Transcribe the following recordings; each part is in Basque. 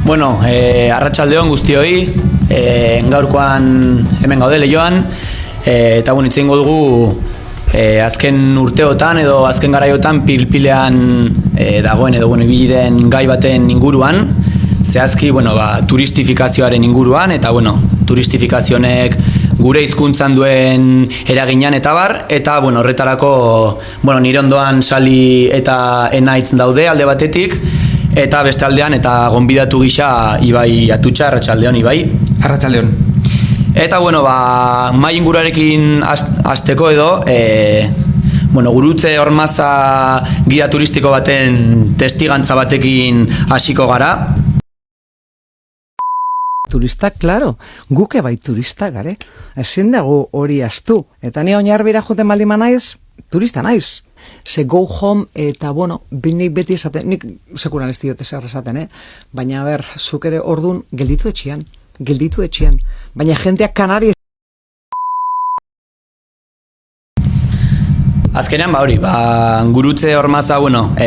Bueno, arratsaldeon guztioi, gaurkoan hemen gaude Leioan, eta bueno, hitz egingo dugu azken urteotan edo azken garaiotan pilpilean dagoen edo ibili den gai baten inguruan, zehazki turistifikazioaren inguruan, eta turistifikazio honek gure hizkuntzan duen eraginan eta bar, eta horretarako nire ondoan Sali eta Enaitz daude alde batetik, eta beste aldean eta gonbidatu gisa Ibai Atutxa. Arratsaldeon Ibai. Arratsaldeon. Eta mai ingurarekin hasteko edo Gurutze Ormaza gida turistiko baten testigantza batekin hasiko gara. Turistak, klaro, guke bai turista gare. Ezin dago hori astu. Eta ni oinarbira joten baldin naiz, turista naiz. Ze go home eta nik beti esaten, nik sekuran ez diote zer esaten, baina zuk ere ordun gelditu etxean. Baina jenteak Kanari. Azkenean Gurutze Ormaza,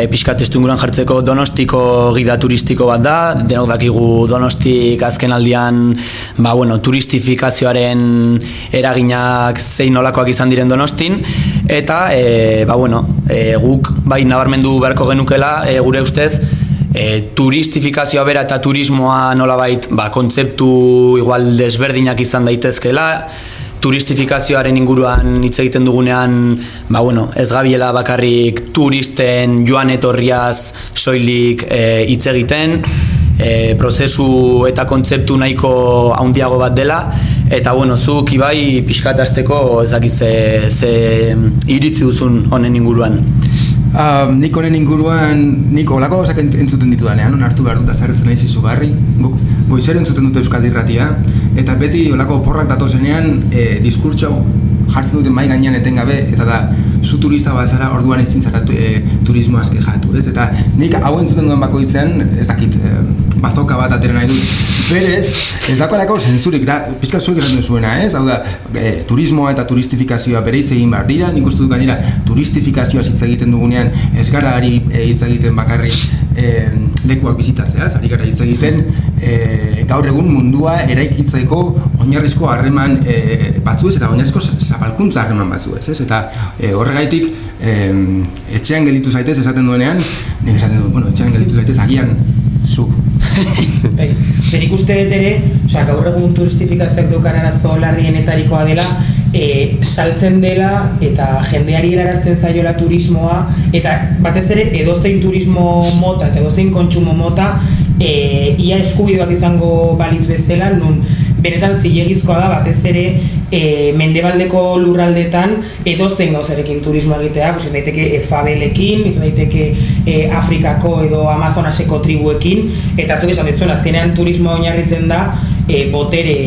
pixka testuinguruan jartzeko Donostiko gida turistiko bat da, denok dakigu Donostik azken aldian turistifikazioaren eraginak zein nolakoak izan diren Donostin, eta guk nabarmendu beharko genukela gure ustez, turistifikazioa bera eta turismoa nolabait kontzeptu igual desberdinak izan daitezkela. Turistifikazioaren inguruan hitz egiten dugunean, ez gabiela bakarrik turisten joan etorriaz soilik hitz egiten, prozesu eta kontzeptu nahiko handiago bat dela, eta zuk Ibai pixkat hasteko ez dakit ze iritzi duzun honen inguruan. Nik honen inguruan, nik olako gauzak entzuten ditudanean, onartu behar dut azarretzen nahiz izugarri. Goizero entzuten dute Euskadi Irratia, eta beti olako porrak datozenean diskurtso jartzen duten mai gainean etengabe, eta da, zu turista bat zara, orduan ezin zara turismoaz kexatu, ez? Eta nik hau entzuten duen bakoitzean, ez dakit, bazoka bat atera nahi dut. Berez, ez dagoelako zentzurik, da, pizkat zuek esaten zuena, ez? Hau da, turismoa eta turistifikazioa bereiz egin behar dira, nik uste dut gainera turistifikazioa hitz egiten dugunean, ez gara ari hitz egiten bakarrik lekuak bizitatzea, ari gara hitz egiten gaur egun mundua eraikitzeko oinarrizko harreman batzuez eta oinarrizko zapalkuntza harreman batzuez, ez? Eta horregaitik etxean gelditu zaitez esaten duenean, nik esaten dut, etxean gelditu zaitez agian zu. Nik uste dut ere, gaur egun turistifikazioak dukan arazo larrienetarikoa dela, saltzen dela eta jendeari helarazten zaiola turismoa, eta batez ere edozein turismo mota eta edozein kontsumo mota ia eskubide bat izango balitz bezala, nun benetan zilegizkoa da batez ere mendebaldeko lurraldetan edozein gauzarekin turismo egitea, izan daiteke fabelekin, izan daiteke Afrikako edo Amazonaseko tribuekin, eta zuk esan bezuen azkenean turismo oinarritzen da botere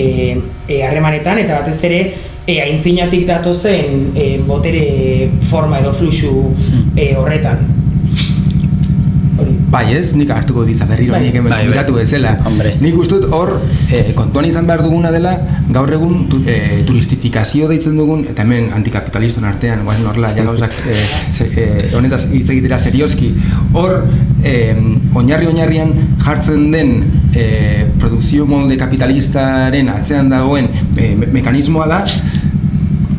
harremanetan, eta batez ere aintzinatik datozen botere forma edo fluxu horretan. Bai ez, nik hartuko ditza berriro nik miratu bezala. Nik uste dut hor kontuan izan behar duguna dela gaur egun turistifikazio deitzen dugun, eta hemen antikapitaliston artean, guazen horrela, gauzak honetaz hitz egitera serioski, hor oinarrian jartzen den produkzio molde kapitalistaren atzean dagoen mekanismoa da,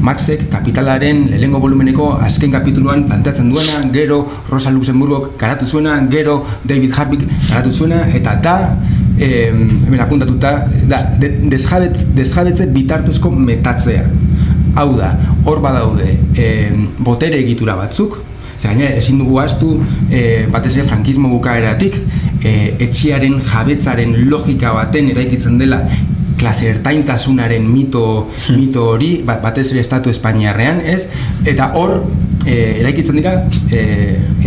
Marxek kapitalaren lehengo volumeneko azken kapituluan planteatzen duena, gero Rosa Luxemburgok garatu zuena, gero David Hartwig garatu zuena, eta da, hemen apuntatuta, da, desjabetze bitartezko metatzea. Hau da, hor badaude botere egitura batzuk, ezin dugu ahaztu, batez ere frankismo bukaeratik, etxearen jabetzaren logika baten eraikitzen dela klase ertaintasunaren mito hori, batez ere estatu espainiarrean, ez? Eta hor eraikitzen dira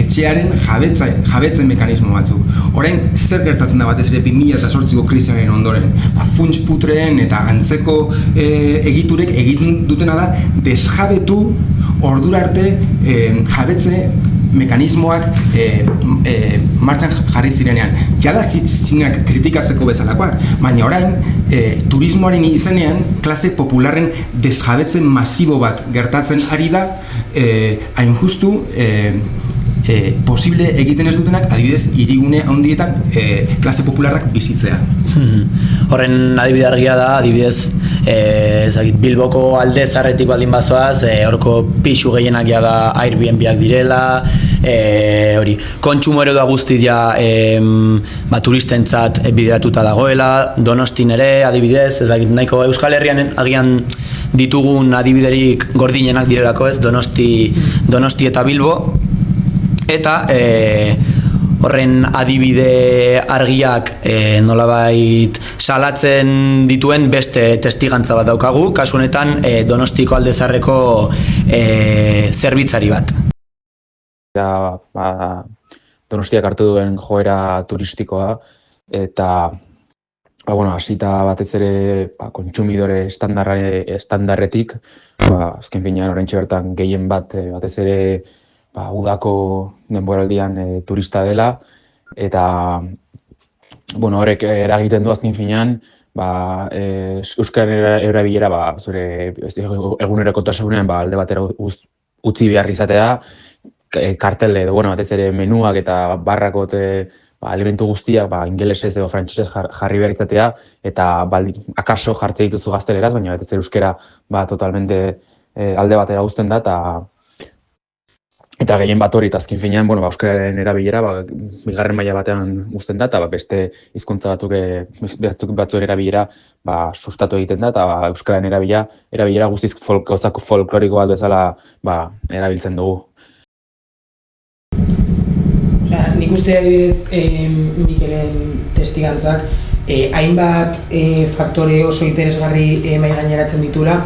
etxearen jabetzen mekanismo batzuk. Orain, zer gertatzen da batez ere 2008ko krisiaren ondoren? Funts putreen eta antzeko egiturek egiten dutena da desjabetu ordura arte jabetze mekanismoak martxan jarri zirenean. Jada zineak kritikatzeko bezalakoak, baina orain turismoaren izenean klase popularren desjabetze masibo bat gertatzen ari da, hain justu posible egiten ez dutenak, adibidez, hirigune handietan klase popularrak bizitzea. Horren adibide argia da, adibidez, Bilboko alde zarretik baldin bazoaz, horko pixu gehienak ja da Airbnb-ak direla, hori, kontsumo eredua guztiz ja turistentzat bideratuta dagoela, Donostin ere, adibidez, nahiko Euskal Herrian agian ditugun adibiderik gordinenak direlako, ez, Donosti eta Bilbo, eta horren adibide argiak nolabait salatzen dituen beste testigantza bat daukagu, kasu honetan Donostiko Alde Zaharreko zerbitzari bat. Donostiak hartu duen joera turistikoa eta hasita batez ere kontsumidore estandarretik, azken finean oraintxe bertan gehien batez ere udako denboraldian turista dela eta horrek eragiten du azken finean euskararen erabilera zure egunerokotasunean alde batera utzi behar izatea, kartel edo batez ere menuak eta barrakot elementu guztiak ingelesez edo frantsesez jarri behar izatea eta akaso jartze dituzu gazteleraz, baina batez ere euskera totalmente alde batera uzten da eta gehien bat hori, azken finean, euskararen erabilera bigarren maila batean uzten da, eta beste hizkuntza batzuen erabilera sustatu egiten da, eta euskararen erabilera guztiz gauzako folkloriko bat bezala erabiltzen dugu. Nik uste adibidez, Mikelen testigantzak, hainbat faktore oso interesgarri mahai gaineratzen ditula.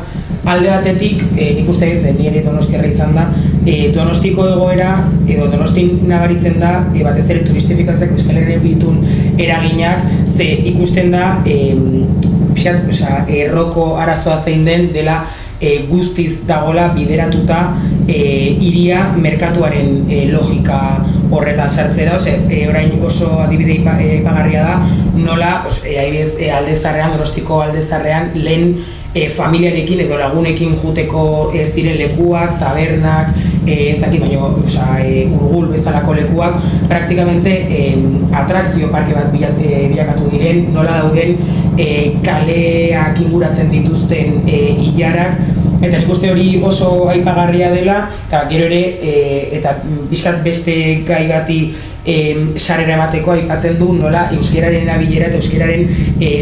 Alde batetik, nik uste ez, nire Donostiarra izan da, Donostiko egoera, edo Donostin nabaritzen da, batez ere turistifikazioak Euskal Herrian ditun eraginak, ze ikusten da, erroko arazoa zein den dela guztiz dagola bideratuta hiria merkatuaren logika horretan sartzera, orain oso adibide ipagarria da, nola Alde Zaharrean, Donostiko Alde Zaharrean lehen familiarekin edo lagunekin juteko ziren lekuak, tabernak, urgul bezalako lekuak, praktikamente atrakzio parke bat bilakatu diren, nola dauden kaleak inguratzen dituzten ilarak, eta nik uste hori oso aipagarria dela, eta gero ere, eta bizkat beste gai bati sarera emateko aipatzen du nola euskararen erabilera eta euskararen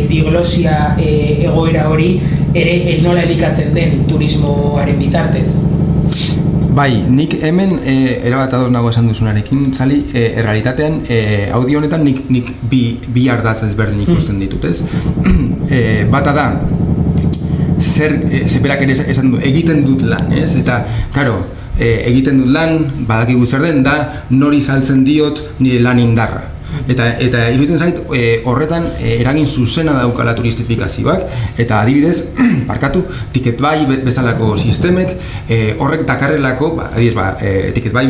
diglosia egoera hori ere nola elikatzen den turismoaren bitartez. Bai, nik hemen erabat ados nago esan duzunarekin, Sali, errealitatean audio honetan nik bi ardatz ezberdin ikusten ditut, ez? Bata da, zeberak ere esan du, egiten dut lan, ez? Eta, karo, egiten dut lan, badakigu zer den, da nori saltzen diot nire lan indarra. Eta iruditzen zait, horretan eragin zuzena daukala turistifikazioak, eta adibidez, TicketBuy bezalako sistemek, horrek dakarrelako, TicketBuy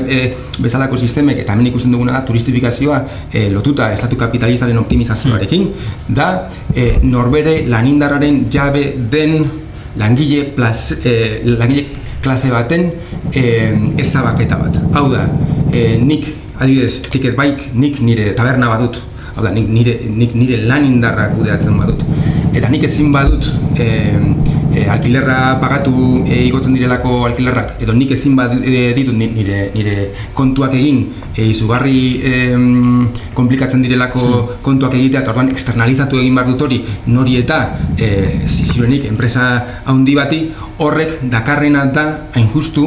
bezalako sistemek, eta hemen ikusten duguna da turistifikazioa lotuta estatu kapitalistaren optimizazioarekin, da norbere lanindarraren jabe den langile klase baten ezabaketa bat. Hau da, nik adibidez, TicketBuy, nik nire taberna badut, hau da, nik nire lan indarra kudeatzen badut, eta nik ezin badut alkilerra pagatu igotzen direlako alkilerrak, edo nik ezin ditut nire kontuak egin izugarri komplikatzen direlako kontuak egitea, eta orduan externalizatu egin behar dut hori nori eta ziurenik enpresa handi bati, horrek dakarrena da, hain justu,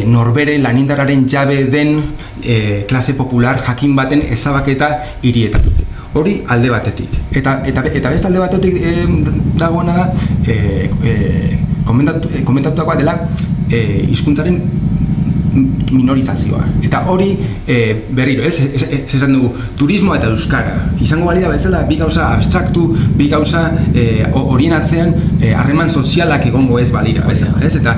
norbere lanindarraren jabe den klase popular jakin baten ezabaketa hirietatik. Hori alde batetik. Eta beste alde batetik dagoena da, komentatutakoa dela hizkuntzaren minorizazioa. Eta hori berriro, esan dugu, turismoa eta euskara. Izango balira bezala bi gauza abstraktu, bi gauza horien atzean harreman sozialak egongo ez balira bezala. Eta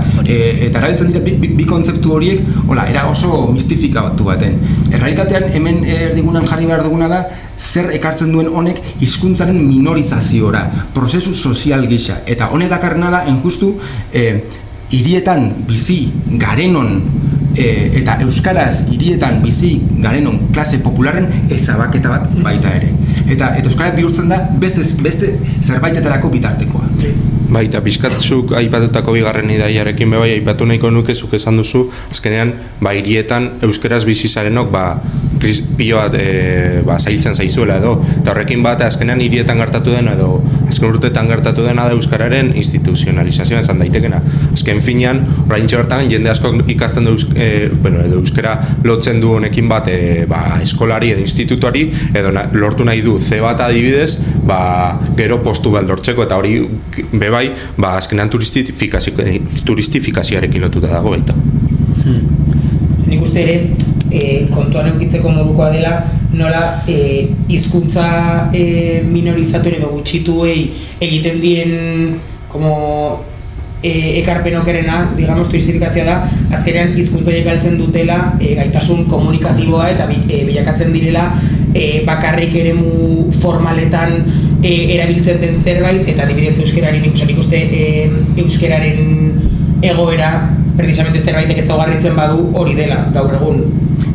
erabiltzen dira bi kontzeptu horiek, era oso mistifikatu baten. Errealitatean hemen erdigunan jarri behar duguna da, zer ekartzen duen honek hizkuntzaren minorizaziora, prozesu sozial gisa. Eta honek dakarrena da, enjustu, hirietan bizi garenon eta euskaraz hirietan bizi garenon klase popularren ezabaketa bat baita ere. Eta euskara bihurtzen da beste zerbaitetarako bitartekoa. Baita, pixkatzuk aipatutako bigarren ideiarekin bebai aipatu nahiko nuke zuk esan duzu, azkenean, hirietan euskeraz bizi zarenok, pilo bat zailtzen zaizuela edo, eta horrekin bat azkenean hirietan gertatu dena edo azken urteetan gertatu dena da euskararen instituzionalizazioa esan daitekena. Azken finean, oraintxe bertan jende asko ikasten du edo euskara lotzen du honekin bat eskolari edo institutuari edo lortu nahi du C bat adibidez, gero postu bat lortzeko eta hori bebai, azkenean turistifikazioarekin lotuta dago baita. Nik uste ere, kontuan eukitzeko modukoa dela, nola hizkuntza minorizatu edo gutxituei egiten dien ekarpen okerrena, digamos, turistifikazioa da, azkenean hizkuntza horiek galtzen dutela gaitasun komunikatiboa eta bilakatzen direla bakarrik eremu formaletan erabiltzen den zerbait, eta adibidez euskeraren nik uste euskeraren egoera precisamente zerbaitek ez daugarritzen badu hori dela gaur egun.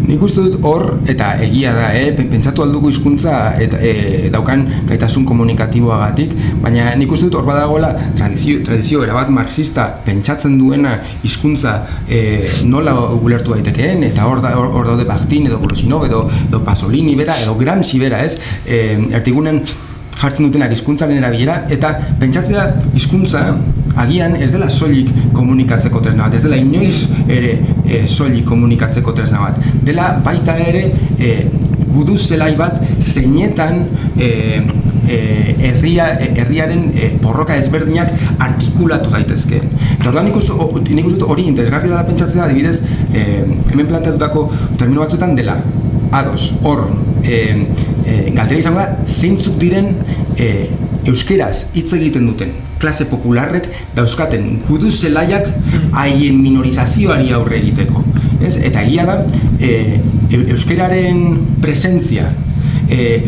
Nik uste dut hor, eta egia da, pentsatu alduko hizkuntza daukan gaitasun komunikatiboagatik, baina nik uste dut hor badagoela tradizio erabat marxista pentsatzen duena hizkuntza nola ulertu daitekeen, eta hor daude Bakhtin edo Groshinov edo Pasolini bera edo Gramsci bera, ertigunen jartzen dutenak hizkuntzaren erabilera, eta pentsatzea hizkuntza agian ez dela soilik komunikatzeko tresna bat, ez dela inoiz ere soilik komunikatzeko tresna bat. Dela baita ere gudu zelai bat zeinetan herriaren borroka ezberdinak artikulatu daitezke. Eta orduan nik uste hori interesgarri dela pentsatzea, adibidez, hemen planteatutako termino batzuetan dela ados, hor, galdera izango da, zeintzuk diren euskeraz hitz egiten duten klase popularrek dauzkaten gudu zelaiak haien minorizazioari aurre egiteko. Eta egia da, euskeraren presentzia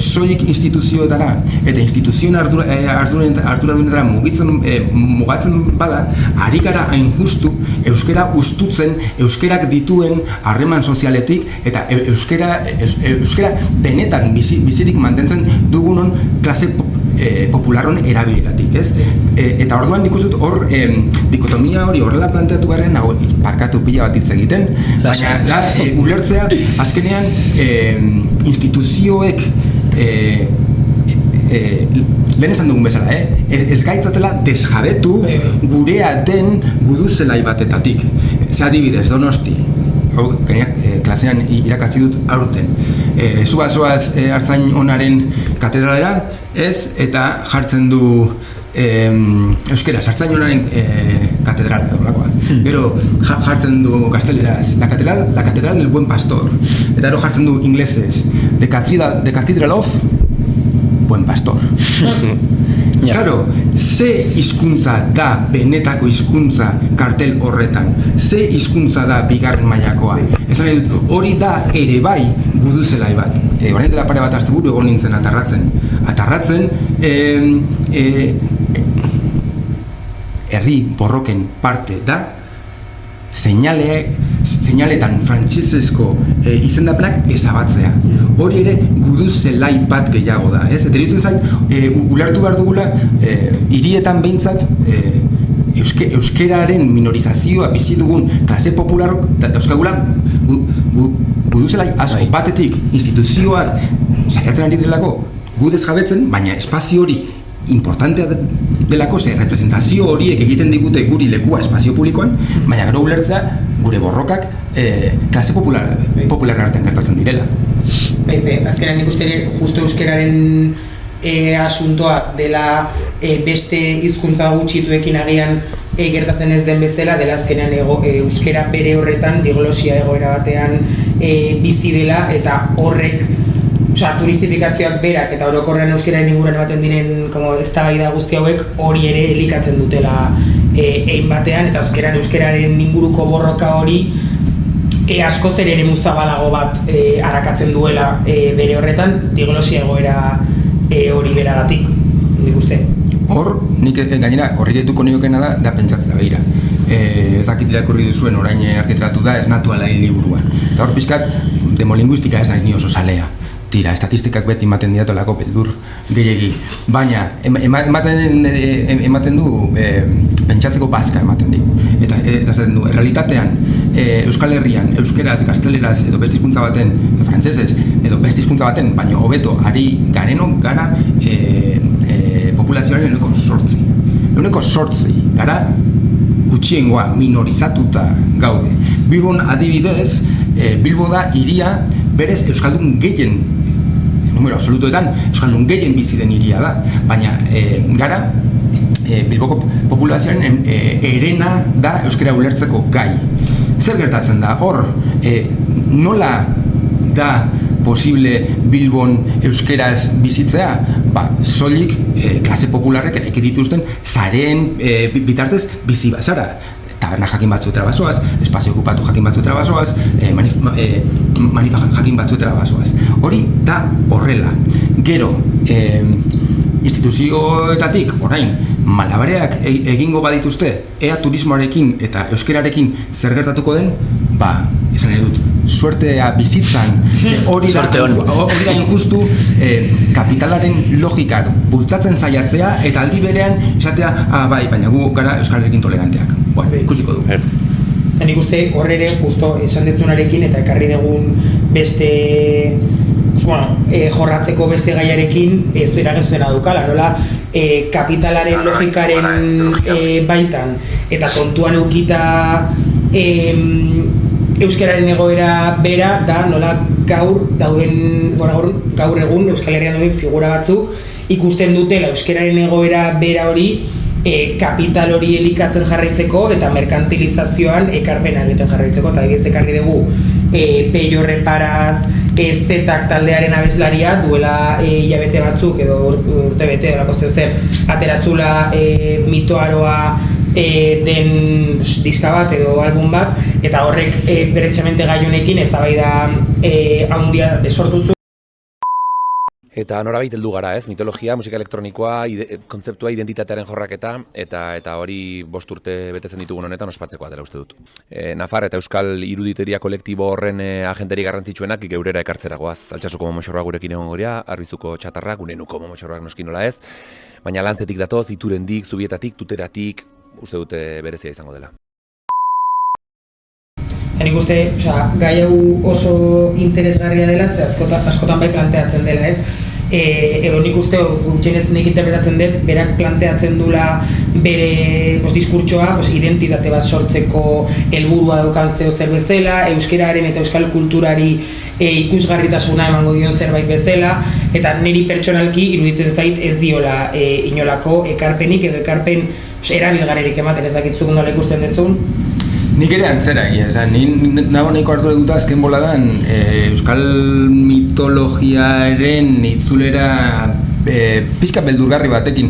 soilik instituzioetara eta instituzioen arduradunetara mugatzen bada, ari gara hain justu euskera ustutzen, euskerak dituen harreman sozialetik eta euskera benetan bizirik mantentzen dugunon klase popularon erabileratik, ez? Eta orduan nik uste dut hor dikotomia hori horrela planteatu garen, parkatu pila bat hitz egiten, baina da, ulertzea azkenean instituzioek lehen esan dugun bezala, ez gaitzatela desjabetu gurea den guduzelai batetatik. Ze adibidez, Donosti, klasean irakatzi dut aurten. Zubazoaz hartzain onaren katedralera, ez, eta jartzen du euskera, hartzain onaren katedral, gero jartzen du gazteleraz, la catedral del buen pastor, eta gero jartzen du inglesez, the cathedral of buen pastor. Claro, ze hizkuntza da benetako hizkuntza kartel horretan? Ze hizkuntza da bigarren mailakoa? Esan hori da ere bai guduzelai bat. Orain dela pare bat asteburu egon nintzen atarratzen herri borroken parte da seinaletan frantsesezko izendapenak ezabatzea. Hori ere guduzelai bat gehiago da, ez? Eta iruditzen zait, ulertu behar dugula, hirietan behintzat euskeraren minorizazioa bizi dugun klase popularok dauzkagula guduzelai asko. Batetik, instituzioak saiatzen ari direlako gudez jabetzen, baina espazio hori importantea delako, representazio horiek egiten digute guri lekua espazio publikoan, baina gero ulertzea gure borrokak klase popularren artean gertatzen direla. Azkenean nik uste ere, justu euskeraren asuntoa dela beste hizkuntza gutxituekin agian gertatzen ez den bezala, dela azkenean euskera bere horretan diglosia egoera batean bizi dela, eta horrek turistifikazioak berak eta orokorrean euskeraren inguruan ematen diren eztabaida guzti hauek hori ere elikatzen dutela egin batean, eta euskeraren inguruko borroka hori askoz ere zabalago bat arakatzen duela bere horretan, diglosia egoera hori beragatik, nik uste. Hor, nik gainera horri gaituko niokena da pentsatzea begira. ez dakit irakurri duzuen orain argitaratu da, ez natuala liburua. Eta hor pixkat, demolinguistika ez naiz ni oso salea. Tira, estatistikak beti ematen diatolako beldur gehiegi. Baina, ematen du, pentsatzeko bazka ematen digu. Eta zaten du, realitatean, Euskal Herrian, euskeraz, gazteleraz, edo beste hizkuntza baten, frantsesez, edo beste hizkuntza baten, baina hobeto, ari garenok gara populazioaren 8%. 8% gara gutxiengoa minorizatuta gaude. Bilbon adibidez, Bilbo da hiria berez euskaldun gehien, numero absolutoetan, euskaldun gehien bizi den hiria da, baina gara Bilboko populazioaren herena da euskara ulertzeko gai. Zer gertatzen da hor, nola da posible Bilbon euskeraz bizitzea? Soilik klase popularrek eraiki dituzten sareen bitartez bizi bazara. Taberna jakin batzuetara bazoaz, espazio okupatu jakin batzuetara bazoaz, manifa jakin batzuetara bazoaz. Hori da horrela. Gero, instituzioetatik, orain, malabareak egingo badituzte, ea turismoarekin eta euskerarekin zer gertatuko den, esan nahi dut, suertea bizitzan, hori da injustu kapitalaren logikak bultzatzen saiatzea eta aldi berean esatea, baina gu gara euskalarekin toleranteak. Ikusiko du. Nik uste horre ere, justo esan dezunarekin eta ekarri dugun beste jorratzeko beste gaiarekin ez du eragezuzena dukala, nola kapitalaren logikaren baitan eta kontuan eukita euskararen egoera bera da nola gaur egun Euskal Herrian dauden figura batzuk ikusten dutela euskararen egoera bera hori kapital hori elikatzen jarraitzeko eta merkantilizazioan ekarpena egiten jarraitzeko, eta egiz ekarri dugu Peio Reparaz Zetak taldearen abeslaria duela hilabete batzuk edo urte bete delako zer aterazula mitoaroa den diska bat edo album bat, eta horrek precisamente gai honekin eztabaida handia sortu zuen. Eta norabait heldu gara, ez? Mitologia, musika elektronikoa, kontzeptua, identitatearen jorraketa, eta hori 5 urte betetzen ditugun honetan ospatzekoa dela uste dut. Nafar eta Euskal iruditeria kolektibo horren agenteri garrantzitsuenak geurera ekartzera goaz. Altsasuko momoxorroa gurekin egon gorea, Arbizuko txatarra, Gunenuko momoxorroak noskin nola ez, baina Lantzetik datoz, Iturendik, Zubietatik, Tuteratik, uste dute berezia izango dela. Nik uste, gai hau oso interesgarria dela, ze askotan bai planteatzen dela, ez? Edo nik uste, gutxienez nik interpretatzen dut, berak planteatzen dula bere diskurtsoa, identitate bat sortzeko helburua daukan zeo zer bezala, euskeraren eta euskal kulturari ikusgarritasuna emango dion zerbait bezala, eta niri pertsonalki iruditzen zait ez diola inolako ekarpenik edo ekarpen erabilgarririk ematen, ez dakitzuk nola ikusten duzun. Nik ere antzera egia, nago nahiko hartu dut azken boladan euskal mitologiaren itzulera pixka beldurgarri batekin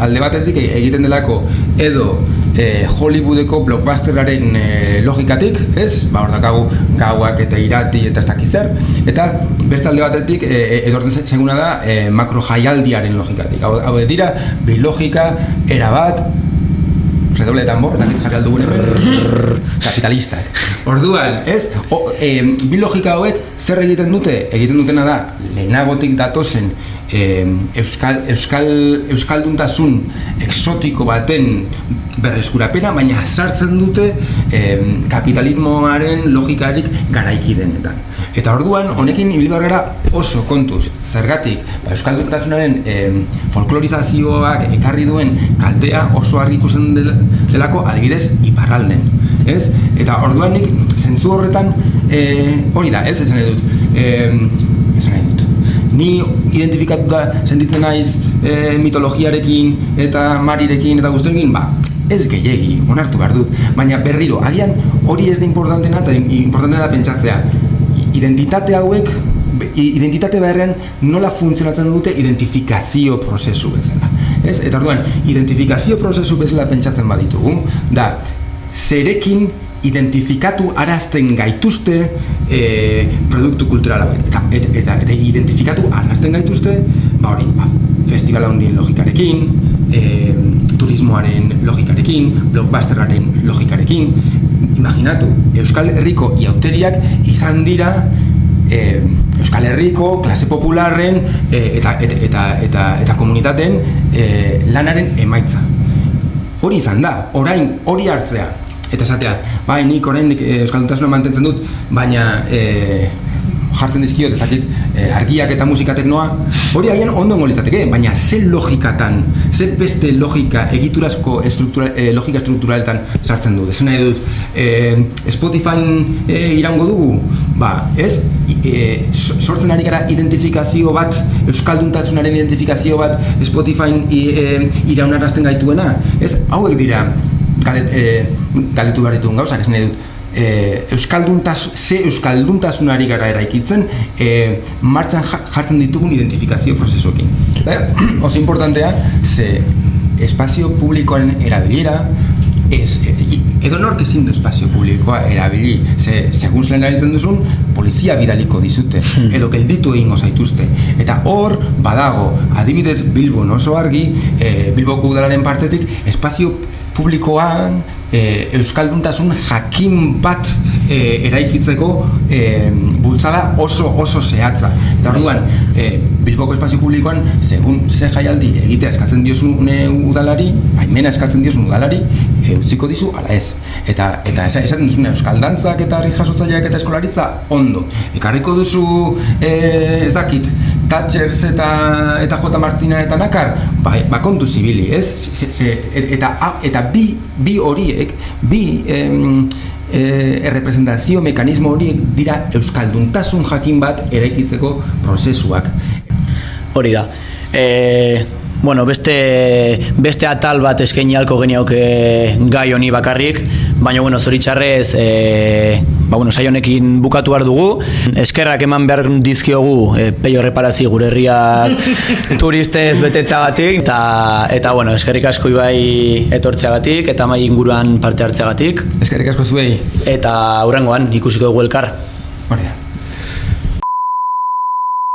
alde batetik egiten delako edo Hollywoodeko blockbusteraren logikatik, ez? Hor dakagu gauak eta irati eta ez dakiz zer, eta beste alde batetik edortzen zaiguna da makro jaialdiaren logikatik. Hau dira, bi logika erabat redoble de tambor, ez dakit jarri aldugun kapitalistak. Orduan, ez? Bi logika hauek zer egiten dute? Egiten dutena da, lehenagotik datozen euskalduntasun exotiko baten berreskurapena, baina sartzen dute kapitalismoaren logikarik garaiki denetan. Eta orduan, honekin ibildu gara oso kontuz. Zergatik, euskalduntasunaren folklorizazioak ekarri duen kaltea oso argi ikusten delako adibidez iparralden. Ez? Eta orduan nik zentzu horretan hori da, ez? Esan nahi dut. Ni identifikatuta sentitzen naiz mitologiarekin eta marirekin eta guztiekin, ez gehiegi, onartu behar dut. Baina berriro, agian hori ez da importantena eta importantena da pentsatzea. Identitate hauek, identitate beharrean nola funtzionatzen dute identifikazio prozesu bezala. Ez? Eta orduan, identifikazio prozesu bezala pentsatzen baditugu, da zerekin identifikatu arazten gaituzte produktu kulturala eta identifikatu arazten gaituzte festivala handien logikarekin, turismoaren logikarekin, blockbusteraren logikarekin. Imaginatu, Euskal Herriko iauteriak izan dira Euskal Herriko, klase popularren eta komunitateen lanaren emaitza. Hori izan da, orain hori hartzea. Eta esatea, bai, nik oraindik euskalduntasuna mantentzen dut, baina jartzen dizkiot, ez dakit, argiak eta musika teknoa, hori agian ondo litzateke, baina ze logikatan, ze beste logika, egiturazko logika strukturaletan sartzen du. Esan nahi dut, Spotifyn iraungo dugu, ez? Sortzen ari gara identifikazio bat, euskalduntasunaren identifikazio bat Spotifyn iraunarazten gaituena, ez? Hauek dira galetu behar dituen gauzak, esan nahi dut, ze euskalduntasunari gara eraikitzen martxan jartzen ditugun identifikazio prozesuekin. Oso importantea, ze espazio publikoaren erabilera edo nork ezin du espazio publikoa erabili, segun zelen erabiltzen duzun, polizia bidaliko dizute, edo gelditu egingo zaituzte. Eta hor, badago, adibidez Bilbon oso argi, Bilboko udalaren partetik, espazio publikoan euskalduntasun jakin bat eraikitzeko bultzada oso zehatza. Eta orduan, Bilboko espazio publikoan, segun ze jaialdi egitea eskatzen diozun udalari, baimena eskatzen diozun udalari, utziko dizu, ala ez. Eta esaten duzun euskaldantzak eta herri jasotzaileak eta eskolaritza ondo. Ekarriko duzu, ez dakit, Thatchers eta J. Martina eta Nakar, kontu zibili, ez? Eta bi horiek, errepresentazio mekanismo horiek dira euskalduntasun jakin bat eraikitzeko prozesuak. Hori da. Beste atal bat eskaini ahalko geniauke gai honi bakarrik, baina zoritxarrez saio honekin bukatu behar dugu. Eskerrak eman behar dizkiogu Peio Reparazi gure herriak turistez betetzagatik eta eskerrik asko Ibai etortzeagatik eta mai inguruan parte hartzeagatik. Eskerrik asko zuei. Eta hurrengoan ikusiko dugu elkar. Hori da.